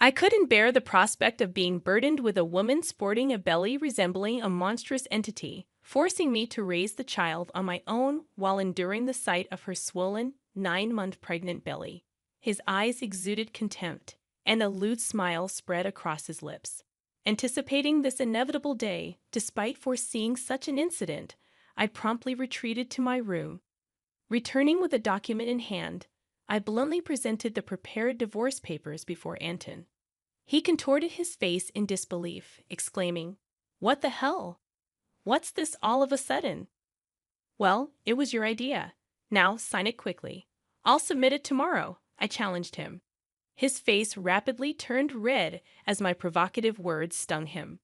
I couldn't bear the prospect of being burdened with a woman sporting a belly resembling a monstrous entity, forcing me to raise the child on my own while enduring the sight of her swollen, 9-month pregnant belly. His eyes exuded contempt, and a lewd smile spread across his lips. Anticipating this inevitable day, despite foreseeing such an incident, I promptly retreated to my room. Returning with a document in hand, I bluntly presented the prepared divorce papers before Anton. He contorted his face in disbelief, exclaiming, "What the hell? What's this all of a sudden?" "Well, it was your idea. Now sign it quickly. I'll submit it tomorrow," I challenged him. His face rapidly turned red as my provocative words stung him.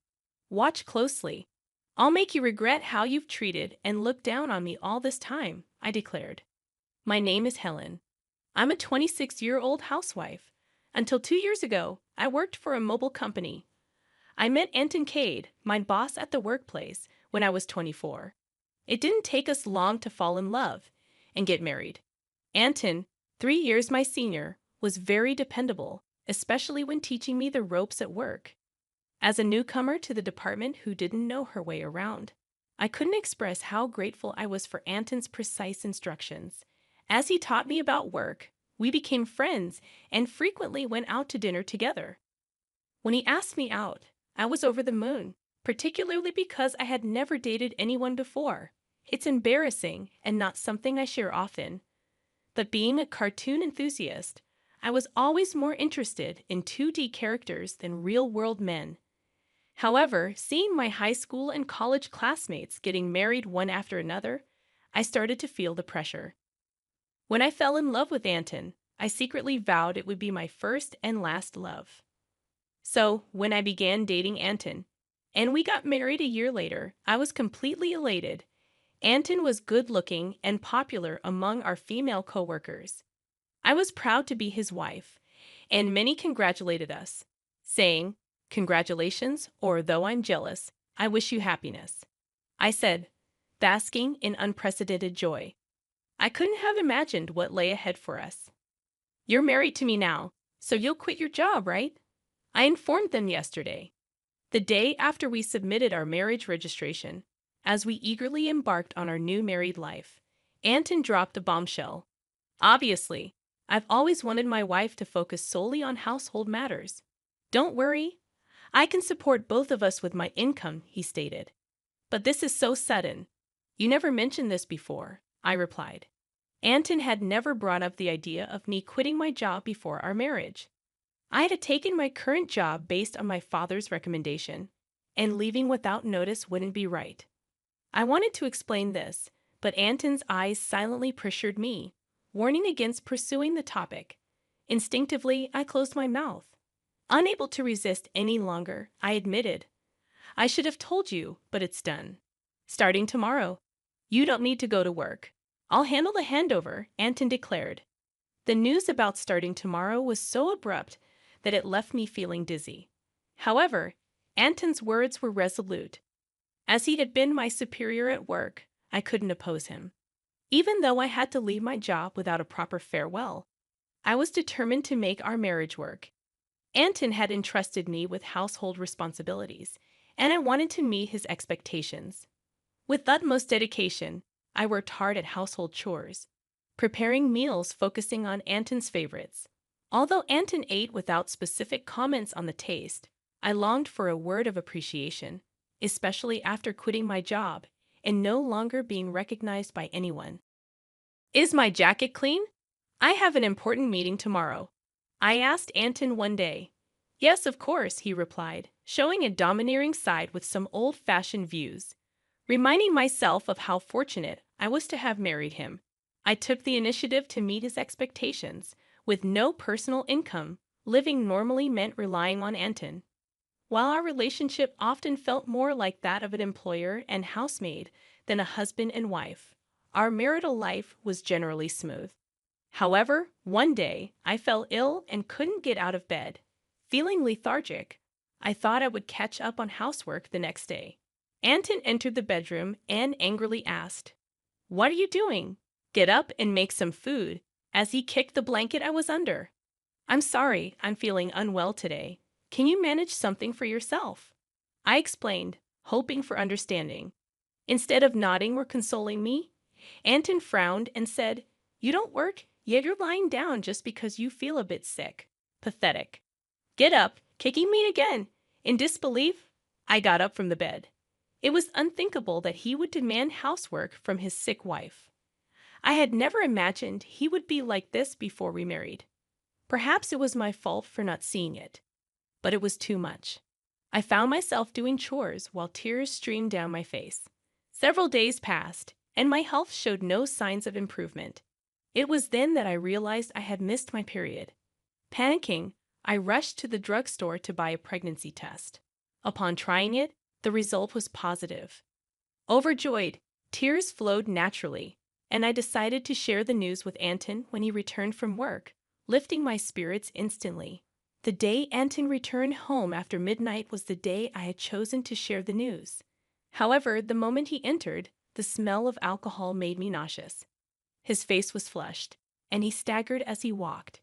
"Watch closely. I'll make you regret how you've treated and looked down on me all this time," I declared. "My name is Helen. I'm a 26-year-old housewife. Until 2 years ago, I worked for a mobile company. I met Anton Cade, my boss at the workplace, when I was 24. It didn't take us long to fall in love and get married. Anton, 3 years my senior, was very dependable, especially when teaching me the ropes at work. As a newcomer to the department who didn't know her way around, I couldn't express how grateful I was for Anton's precise instructions. As he taught me about work, we became friends and frequently went out to dinner together. When he asked me out, I was over the moon, particularly because I had never dated anyone before. It's embarrassing and not something I share often. But being a cartoon enthusiast, I was always more interested in 2D characters than real-world men. However, seeing my high school and college classmates getting married one after another, I started to feel the pressure. When I fell in love with Anton, I secretly vowed it would be my first and last love. So, when I began dating Anton, and we got married a year later, I was completely elated. Anton was good-looking and popular among our female coworkers. I was proud to be his wife, and many congratulated us, saying, "Congratulations," or "Though I'm jealous, I wish you happiness." I said, basking in unprecedented joy. I couldn't have imagined what lay ahead for us. "You're married to me now, so you'll quit your job, right?" I informed them yesterday, the day after we submitted our marriage registration. As we eagerly embarked on our new married life, Anton dropped a bombshell. "Obviously, I've always wanted my wife to focus solely on household matters. Don't worry, I can support both of us with my income," he stated. "But this is so sudden. You never mentioned this before," I replied. Anton had never brought up the idea of me quitting my job before our marriage. I had taken my current job based on my father's recommendation, and leaving without notice wouldn't be right. I wanted to explain this, but Anton's eyes silently pressured me, warning against pursuing the topic. Instinctively, I closed my mouth. Unable to resist any longer, I admitted, "I should have told you, but it's done. Starting tomorrow, you don't need to go to work. I'll handle the handover," Anton declared. The news about starting tomorrow was so abrupt that it left me feeling dizzy. However, Anton's words were resolute. As he had been my superior at work, I couldn't oppose him. Even though I had to leave my job without a proper farewell, I was determined to make our marriage work. Anton had entrusted me with household responsibilities, and I wanted to meet his expectations. With utmost dedication, I worked hard at household chores, preparing meals focusing on Anton's favorites. Although Anton ate without specific comments on the taste, I longed for a word of appreciation, especially after quitting my job and no longer being recognized by anyone. "Is my jacket clean? I have an important meeting tomorrow," I asked Anton one day. "Yes, of course," he replied, showing a domineering side with some old-fashioned views. Reminding myself of how fortunate I was to have married him, I took the initiative to meet his expectations. With no personal income, living normally meant relying on Anton. While our relationship often felt more like that of an employer and housemaid than a husband and wife, our marital life was generally smooth. However, one day, I fell ill and couldn't get out of bed. Feeling lethargic, I thought I would catch up on housework the next day. Anton entered the bedroom and angrily asked, "What are you doing? Get up and make some food," as he kicked the blanket I was under. I'm sorry, I'm feeling unwell today. Can you manage something for yourself? I explained, hoping for understanding. Instead of nodding or consoling me, Anton frowned and said, "You don't work, yet you're lying down just because you feel a bit sick. Pathetic. Get up, kicking me again." In disbelief, I got up from the bed. It was unthinkable that he would demand housework from his sick wife. I had never imagined he would be like this before we married. Perhaps it was my fault for not seeing it, but it was too much. I found myself doing chores while tears streamed down my face. Several days passed, and my health showed no signs of improvement. It was then that I realized I had missed my period. Panicking, I rushed to the drugstore to buy a pregnancy test. Upon trying it, the result was positive. Overjoyed, tears flowed naturally, and I decided to share the news with Anton when he returned from work, lifting my spirits instantly. The day Anton returned home after midnight was the day I had chosen to share the news. However, the moment he entered, the smell of alcohol made me nauseous. His face was flushed, and he staggered as he walked.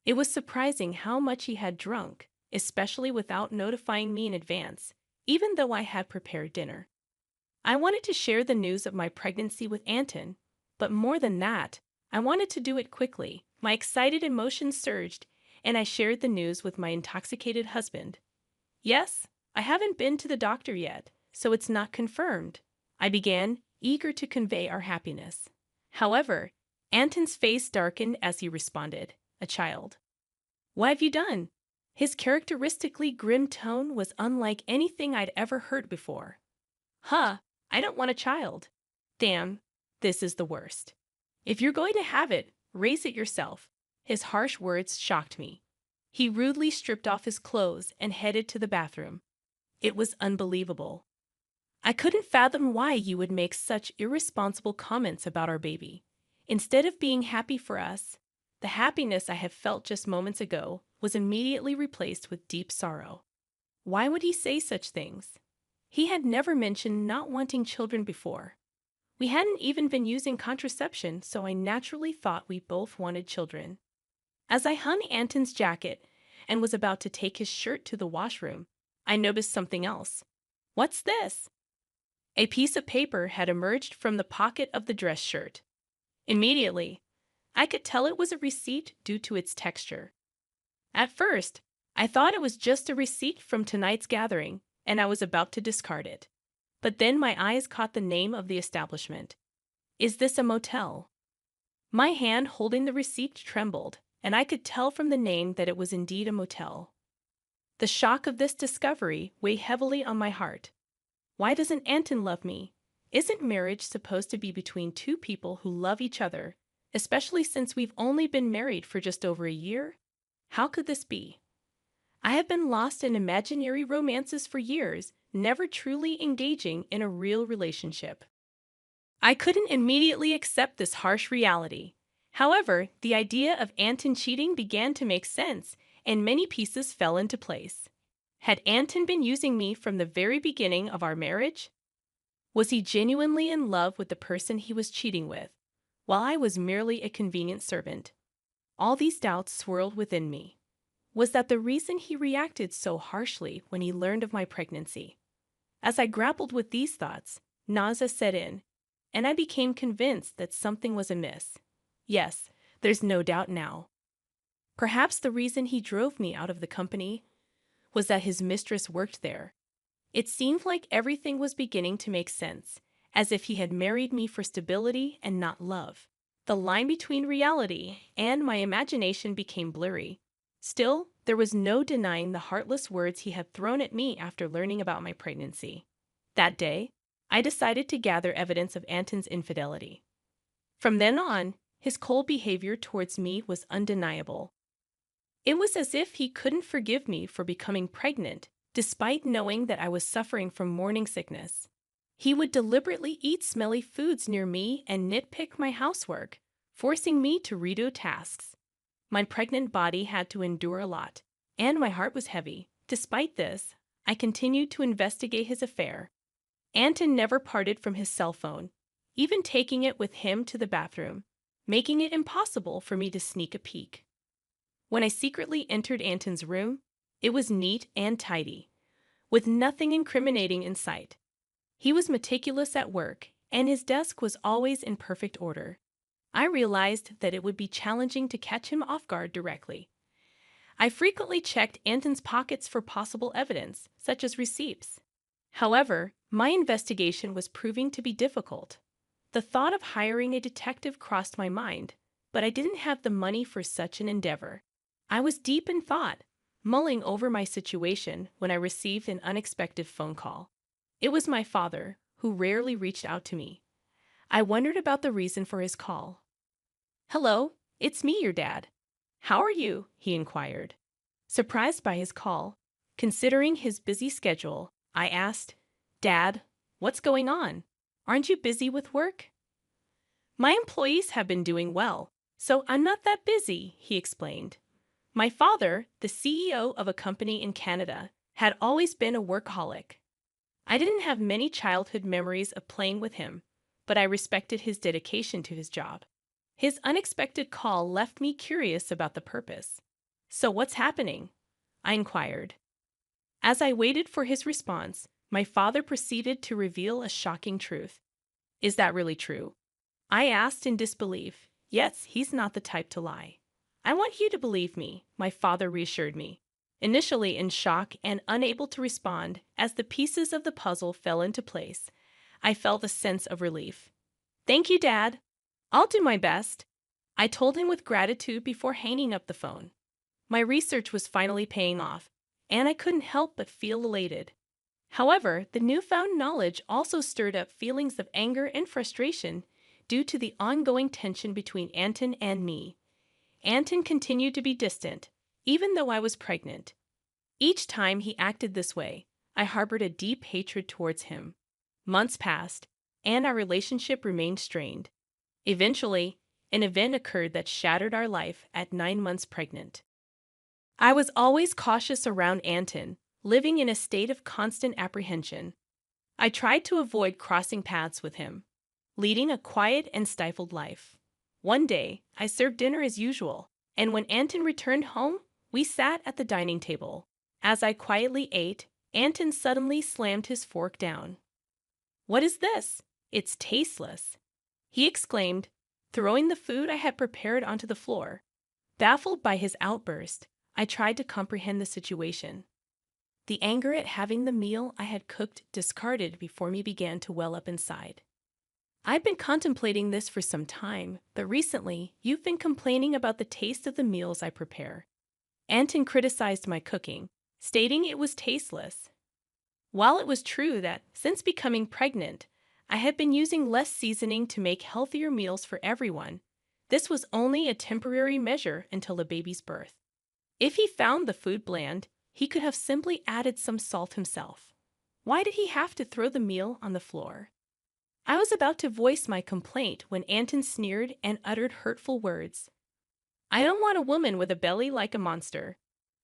It was surprising how much he had drunk, especially without notifying me in advance, even though I had prepared dinner. I wanted to share the news of my pregnancy with Anton, but more than that, I wanted to do it quickly. My excited emotions surged, and I shared the news with my intoxicated husband. "Yes, I haven't been to the doctor yet, so it's not confirmed," I began, eager to convey our happiness. However, Anton's face darkened as he responded, "A child." "What have you done?" His characteristically grim tone was unlike anything I'd ever heard before. "Huh, I don't want a child." "Damn, this is the worst. If you're going to have it, raise it yourself." His harsh words shocked me. He rudely stripped off his clothes and headed to the bathroom. It was unbelievable. I couldn't fathom why you would make such irresponsible comments about our baby. Instead of being happy for us, the happiness I had felt just moments ago was immediately replaced with deep sorrow. Why would he say such things? He had never mentioned not wanting children before. We hadn't even been using contraception, so I naturally thought we both wanted children. As I hung Anton's jacket and was about to take his shirt to the washroom, I noticed something else. "What's this?" A piece of paper had emerged from the pocket of the dress shirt. Immediately, I could tell it was a receipt due to its texture. At first, I thought it was just a receipt from tonight's gathering, and I was about to discard it. But then my eyes caught the name of the establishment. "Is this a motel?" My hand holding the receipt trembled, and I could tell from the name that it was indeed a motel. The shock of this discovery weighed heavily on my heart. Why doesn't Anton love me? Isn't marriage supposed to be between two people who love each other, especially since we've only been married for just over a year? How could this be? I have been lost in imaginary romances for years, never truly engaging in a real relationship. I couldn't immediately accept this harsh reality. However, the idea of Anton cheating began to make sense, and many pieces fell into place. Had Anton been using me from the very beginning of our marriage? Was he genuinely in love with the person he was cheating with, while I was merely a convenient servant? All these doubts swirled within me. Was that the reason he reacted so harshly when he learned of my pregnancy? As I grappled with these thoughts, nausea set in, and I became convinced that something was amiss. Yes, there's no doubt now. Perhaps the reason he drove me out of the company was that his mistress worked there. It seemed like everything was beginning to make sense, as if he had married me for stability and not love. The line between reality and my imagination became blurry. Still, there was no denying the heartless words he had thrown at me after learning about my pregnancy. That day, I decided to gather evidence of Anton's infidelity. From then on, his cold behavior towards me was undeniable. It was as if he couldn't forgive me for becoming pregnant, despite knowing that I was suffering from morning sickness. He would deliberately eat smelly foods near me and nitpick my housework, forcing me to redo tasks. My pregnant body had to endure a lot, and my heart was heavy. Despite this, I continued to investigate his affair. Anton never parted from his cell phone, even taking it with him to the bathroom, making it impossible for me to sneak a peek. When I secretly entered Anton's room, it was neat and tidy, with nothing incriminating in sight. He was meticulous at work, and his desk was always in perfect order. I realized that it would be challenging to catch him off guard directly. I frequently checked Anton's pockets for possible evidence, such as receipts. However, my investigation was proving to be difficult. The thought of hiring a detective crossed my mind, but I didn't have the money for such an endeavor. I was deep in thought, mulling over my situation when I received an unexpected phone call. It was my father, who rarely reached out to me. I wondered about the reason for his call. "Hello, it's me, your dad. How are you?" he inquired. Surprised by his call, considering his busy schedule, I asked, "Dad, what's going on? Aren't you busy with work?" "My employees have been doing well, so I'm not that busy," he explained. My father, the CEO of a company in Canada, had always been a workaholic. I didn't have many childhood memories of playing with him, but I respected his dedication to his job. His unexpected call left me curious about the purpose. "So what's happening?" I inquired. As I waited for his response, my father proceeded to reveal a shocking truth. "Is that really true?" I asked in disbelief. "Yes, he's not the type to lie." "I want you to believe me," my father reassured me. Initially in shock and unable to respond as the pieces of the puzzle fell into place, I felt a sense of relief. "Thank you, Dad. I'll do my best," I told him with gratitude before hanging up the phone. My research was finally paying off, and I couldn't help but feel elated. However, the newfound knowledge also stirred up feelings of anger and frustration due to the ongoing tension between Anton and me. Anton continued to be distant, even though I was pregnant. Each time he acted this way, I harbored a deep hatred towards him. Months passed, and our relationship remained strained. Eventually, an event occurred that shattered our life at 9 months pregnant. I was always cautious around Anton, living in a state of constant apprehension. I tried to avoid crossing paths with him, leading a quiet and stifled life. One day, I served dinner as usual, and when Anton returned home, we sat at the dining table. As I quietly ate, Anton suddenly slammed his fork down. "What is this? It's tasteless," he exclaimed, throwing the food I had prepared onto the floor. Baffled by his outburst, I tried to comprehend the situation. The anger at having the meal I had cooked discarded before me began to well up inside. "I've been contemplating this for some time, but recently you've been complaining about the taste of the meals I prepare." Anton criticized my cooking, stating it was tasteless. While it was true that, since becoming pregnant, I had been using less seasoning to make healthier meals for everyone, this was only a temporary measure until the baby's birth. If he found the food bland, he could have simply added some salt himself. Why did he have to throw the meal on the floor? I was about to voice my complaint when Anton sneered and uttered hurtful words. "I don't want a woman with a belly like a monster.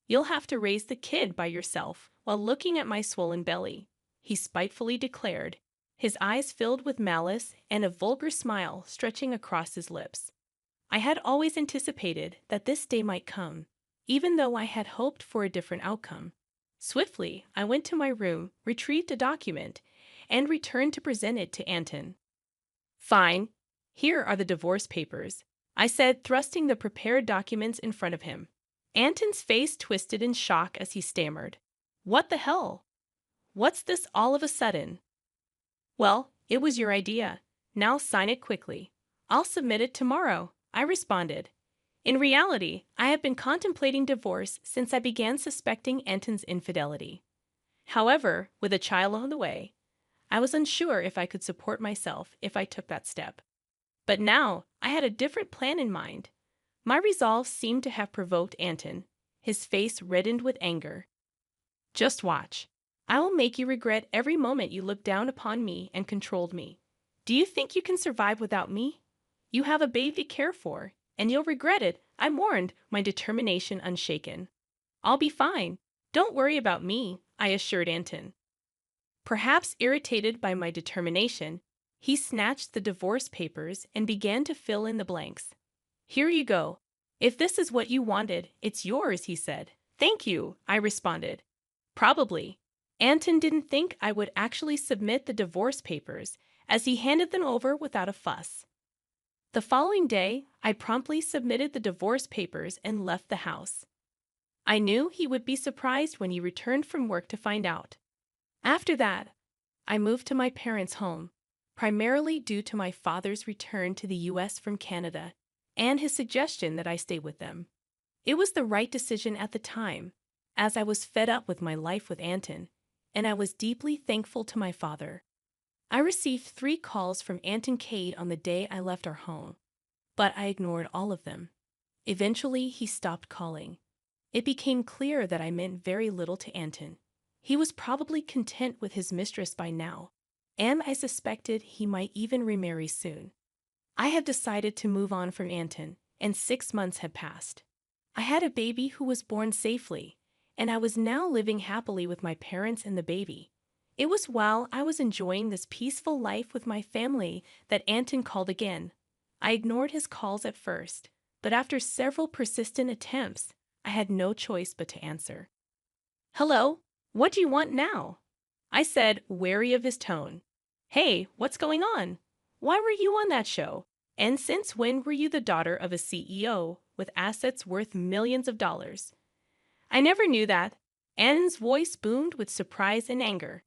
You'll have to raise the kid by yourself," while looking at my swollen belly, he spitefully declared, his eyes filled with malice and a vulgar smile stretching across his lips. I had always anticipated that this day might come, even though I had hoped for a different outcome. Swiftly, I went to my room, retrieved a document, and returned to present it to Anton. "Fine. Here are the divorce papers," I said, thrusting the prepared documents in front of him. Anton's face twisted in shock as he stammered, "What the hell? What's this all of a sudden?" "Well, it was your idea. Now sign it quickly." "I'll submit it tomorrow," I responded. In reality, I have been contemplating divorce since I began suspecting Anton's infidelity. However, with a child on the way, I was unsure if I could support myself if I took that step. But now, I had a different plan in mind. My resolve seemed to have provoked Anton. His face reddened with anger. "Just watch. I will make you regret every moment you looked down upon me and controlled me. Do you think you can survive without me? You have a baby to care for, and you'll regret it," I warned, my determination unshaken. "I'll be fine. Don't worry about me," I assured Anton. Perhaps irritated by my determination, he snatched the divorce papers and began to fill in the blanks. "Here you go. If this is what you wanted, it's yours, he said. Thank you, I responded. Probably. Anton didn't think I would actually submit the divorce papers, as he handed them over without a fuss. The following day, I promptly submitted the divorce papers and left the house. I knew he would be surprised when he returned from work to find out. After that, I moved to my parents' home, primarily due to my father's return to the U.S. from Canada and his suggestion that I stay with them. It was the right decision at the time, as I was fed up with my life with Anton, and I was deeply thankful to my father. I received 3 calls from Anton Cade on the day I left our home, but I ignored all of them. Eventually, he stopped calling. It became clear that I meant very little to Anton. He was probably content with his mistress by now, and I suspected he might even remarry soon. I had decided to move on from Anton, and 6 months had passed. I had a baby who was born safely, and I was now living happily with my parents and the baby. It was while I was enjoying this peaceful life with my family that Anton called again. I ignored his calls at first, but after several persistent attempts, I had no choice but to answer. "Hello, what do you want now?" I said, wary of his tone. "Hey, what's going on? Why were you on that show? And since when were you the daughter of a CEO with assets worth millions of dollars?" I never knew that. Anton's voice boomed with surprise and anger.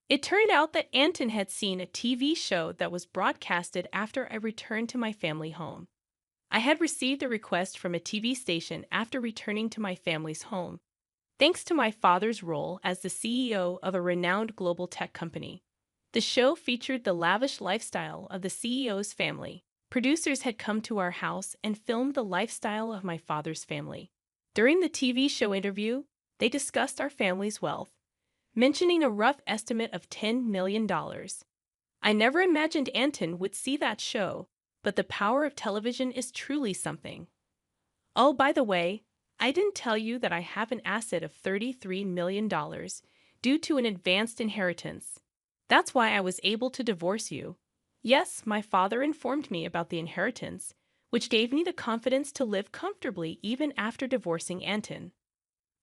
It turned out that Anton had seen a TV show that was broadcasted after I returned to my family home. I had received a request from a TV station after returning to my family's home, thanks to my father's role as the CEO of a renowned global tech company. The show featured the lavish lifestyle of the CEO's family. Producers had come to our house and filmed the lifestyle of my father's family. During the TV show interview, they discussed our family's wealth, mentioning a rough estimate of $10 million. I never imagined Anton would see that show, but the power of television is truly something. Oh, by the way, I didn't tell you that I have an asset of $33 million due to an advanced inheritance. That's why I was able to divorce you. Yes, my father informed me about the inheritance, which gave me the confidence to live comfortably even after divorcing Anton.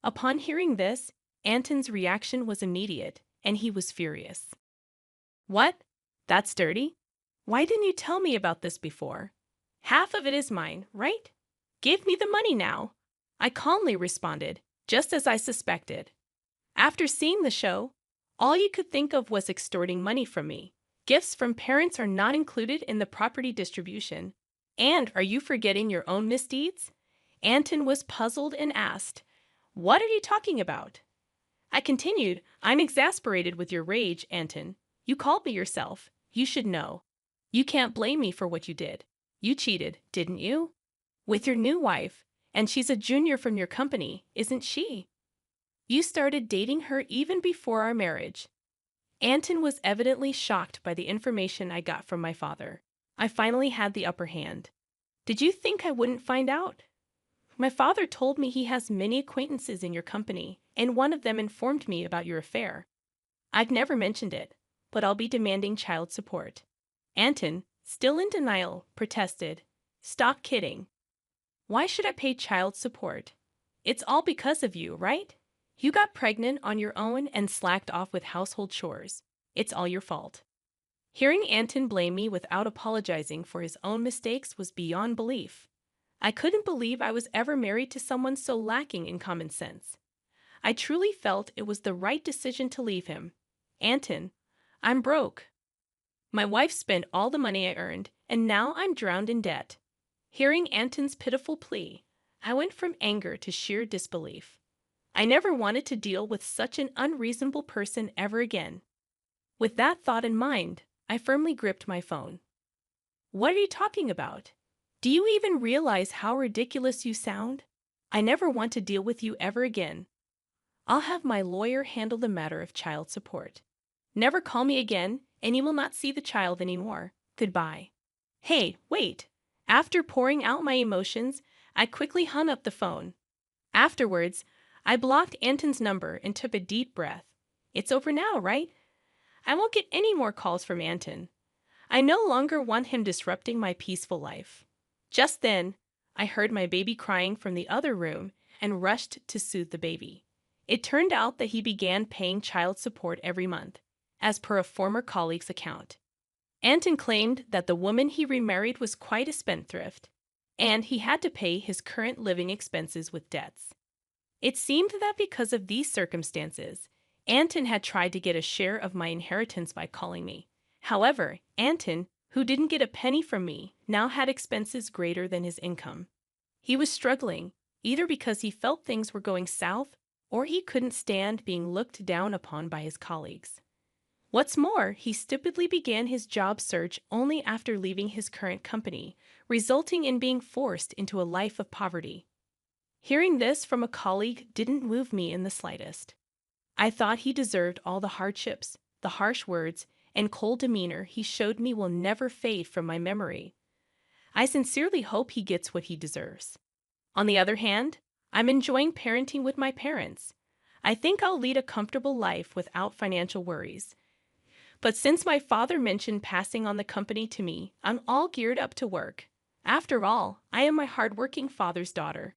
Upon hearing this, Anton's reaction was immediate, and he was furious. "What? That's dirty? Why didn't you tell me about this before? Half of it is mine, right? Give me the money now," I calmly responded, just as I suspected. After seeing the show, all you could think of was extorting money from me. Gifts from parents are not included in the property distribution. And are you forgetting your own misdeeds? Anton was puzzled and asked, "What are you talking about?" I continued, "I'm exasperated with your rage, Anton. You called me yourself. You should know. You can't blame me for what you did. You cheated, didn't you? With your new wife, and she's a junior from your company, isn't she? You started dating her even before our marriage." Anton was evidently shocked by the information I got from my father. I finally had the upper hand. "Did you think I wouldn't find out? My father told me he has many acquaintances in your company, and one of them informed me about your affair. I've never mentioned it, but I'll be demanding child support." Anton, still in denial, protested, "Stop kidding. Why should I pay child support? It's all because of you, right? You got pregnant on your own and slacked off with household chores. It's all your fault." Hearing Anton blame me without apologizing for his own mistakes was beyond belief. I couldn't believe I was ever married to someone so lacking in common sense. I truly felt it was the right decision to leave him. "Anton, I'm broke. My wife spent all the money I earned, and now I'm drowned in debt." Hearing Anton's pitiful plea, I went from anger to sheer disbelief. I never wanted to deal with such an unreasonable person ever again. With that thought in mind, I firmly gripped my phone. "What are you talking about? Do you even realize how ridiculous you sound? I never want to deal with you ever again. I'll have my lawyer handle the matter of child support. Never call me again, and you will not see the child anymore. Goodbye." Hey, wait. After pouring out my emotions, I quickly hung up the phone. Afterwards, I blocked Anton's number and took a deep breath. It's over now, right? I won't get any more calls from Anton. I no longer want him disrupting my peaceful life. Just then, I heard my baby crying from the other room and rushed to soothe the baby. It turned out that he began paying child support every month, as per a former colleague's account. Anton claimed that the woman he remarried was quite a spendthrift, and he had to pay his current living expenses with debts. It seemed that because of these circumstances, Anton had tried to get a share of my inheritance by calling me. However, Anton, who didn't get a penny from me, now had expenses greater than his income. He was struggling, either because he felt things were going south or he couldn't stand being looked down upon by his colleagues. What's more, he stupidly began his job search only after leaving his current company, resulting in being forced into a life of poverty. Hearing this from a colleague didn't move me in the slightest. I thought he deserved all the hardships, the harsh words, and cold demeanor he showed me will never fade from my memory. I sincerely hope he gets what he deserves. On the other hand, I'm enjoying parenting with my parents. I think I'll lead a comfortable life without financial worries. But since my father mentioned passing on the company to me, I'm all geared up to work. After all, I am my hardworking father's daughter.